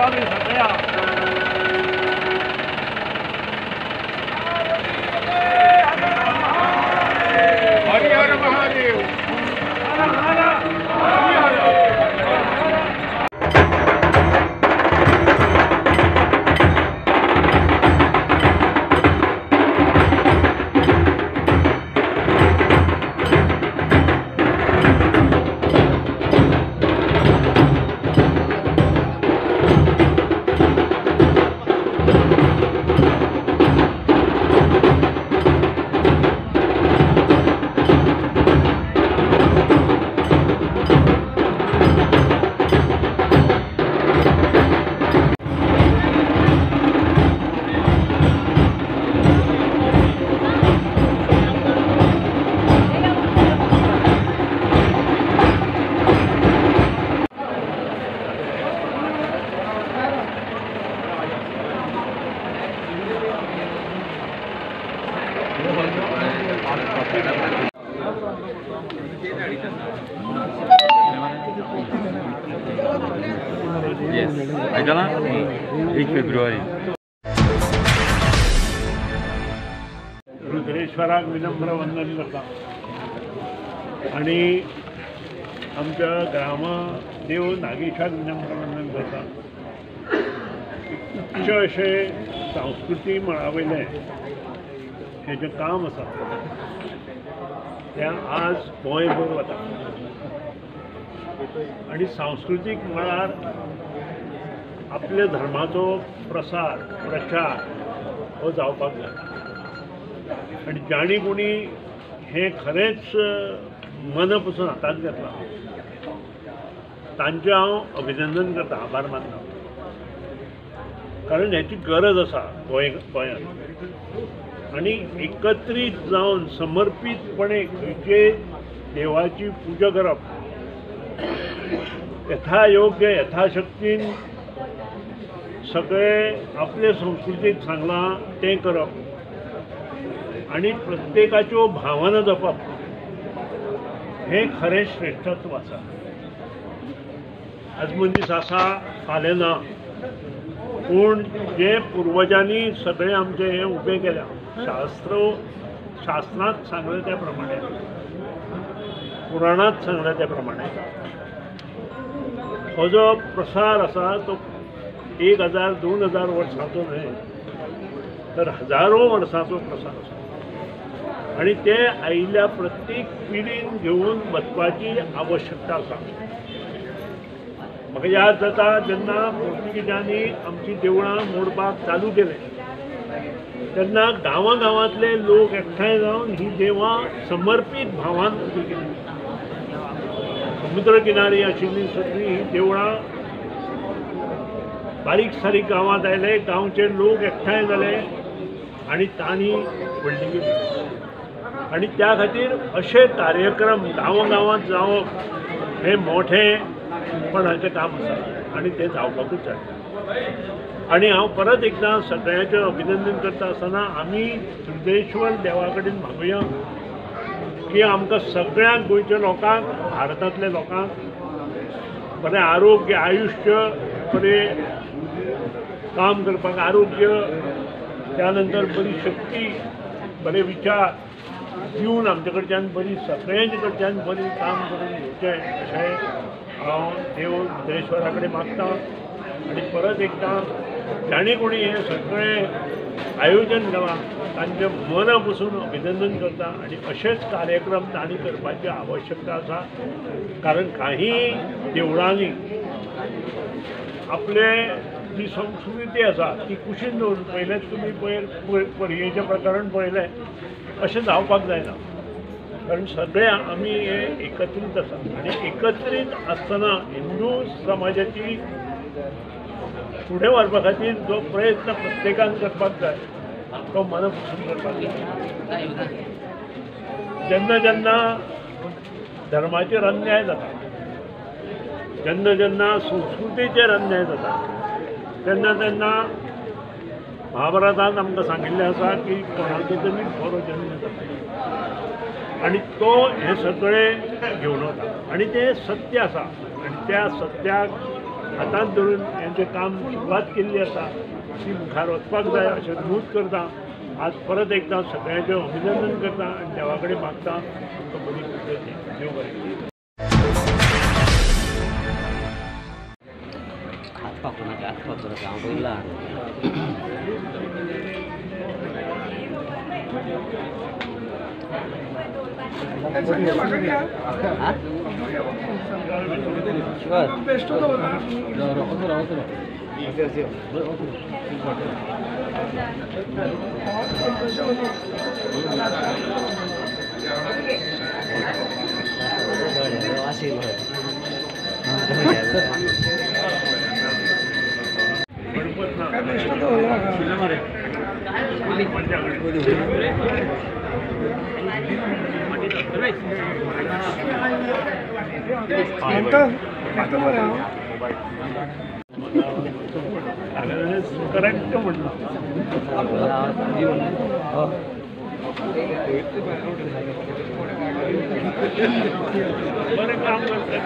आमी सगळ्या हरी हर महादेव. ऐका ना 1 फेब्रुवारी रुद्रेश्वराक विनम्र वंदन करता आणि आमच्या ग्रामदेव नागेशाक विनम्र वंदन करता. उच्च अशे संस्कृती मळा वयलें हें जें काम आसा तें आज गोंयभर वता आणि सांस्कृतीक मळार आपल्या धर्माचो प्रचार हो जावपाक जाय आणि जाणी कोणी हे खरेंच मनपासून हातांत घेतला तांचे हांव अभिनंदन करता, आभार मानता. कारण हेची गरज आसा गोंयांत आणि एकत्रीत जावन समर्पितपणे खंयचे देवाची पुजा करप यथायोग्य यथाशक्तीन सगळे आपले संस्कृतीक सांगलां तें करप आणि प्रत्येकाच्यो भावना जपप हें खरें श्रेष्ठत्व आसा. आज मनीस आसा फाल्यां ना, पूण जे पुर्वजांनी सगळे आमचे हें उबें केल्या शास्त्रांत सांगलें त्या प्रमाणे, पुराणांत सांगलें त्या प्रमाणे हो जो प्रसार आसा तो 1000-2000 वर्सांचो न्हय तर हजारो वर्सांचो प्रसार आसा आणि ते आयिल्ल्या प्रत्येक पिढीन घेवन वचपाची आवश्यकता आसा. म्हाका याद जाता जेन्ना पोर्तुगीजांनी आमची देवळां मोडपाक चालू केलें तेन्ना गांवांतले लोक एकठांय जावन ही देवळां समर्पीत भावान उबी केली. समुद्र किनारी आशिल्लीं सगळीं ही देवळां बारीक सारीक गांवांत आयले, गांवचे लोक एकठांय जाले आणि तांणी व्हडली केली. आणि त्या खातीर अशे कार्यक्रम गांवांत जावप हें मोठेपणाचें काम आसा आणि तें जावपाकूच जाय. आणि हांव परत एकदां सगळ्यांचें अभिनंदन करता आसतना आमी सिद्धेश्वर देवा कडेन मागुया की आमकां सगळ्यांक गोंयच्या लोकांक, भारतांतल्या लोकांक बरें आरोग्य, आयुश्य, बरें काम करपाक आरोग्य, त्यानंतर बरी शक्ती, बरे विचार दिवन आमचे कडच्यान बरी सगळ्यांचे कडच्यान बरी काम करून घेवचें अशें हांव देव रुद्रेश्वरा कडेन मागतां. आणि परत एकदां जाणी कोणी हें सगळें आयोजन केलां तांचे मना पासून अभिनंदन करता आणि अशेच कार्यक्रम तांणी करपाची आवश्यकता आसा. कारण काही देवळांनी आपले जी संस्कृती आसा ती कुशीन दवरून पयलेच तुमी पर्येचें प्रकरण पळयलें अशें जावपाक जायना. कारण सगळे आमी हे एकत्रीत आसा आणि एकत्रीत आसतना हिंदू समाजाची फुडें व्हरपा खातीर जो प्रयत्न प्रत्येकान करपाक जाय तो मनपासून करपाक जाय. जेन्ना जेन्ना धर्माचेर अन्याय जाता, जेन्ना जेन्ना संस्कृतीचेर अन्याय जाता तेन्ना तेन्ना महाभारतांत आमकां सांगिल्लें आसा की कोणाचो तरी बरो जन्म जाता आनी तो हें सगळें घेवन वता आणि ते सत्य आसा आणि त्या सत्याक हातांत धरून यांचें काम सुरवात केल्ली आसा ती मुखार वचपाक जाय अशें नमूद करता. आज परत एकदां सगळ्यांचें अभिनंदन करता आनी देवा कडेन मागता तुमकां बरी प्रगती. देव बरें करूं. हात पाकून हांव पयला करेक्ट म्हणलं बरें काम करता.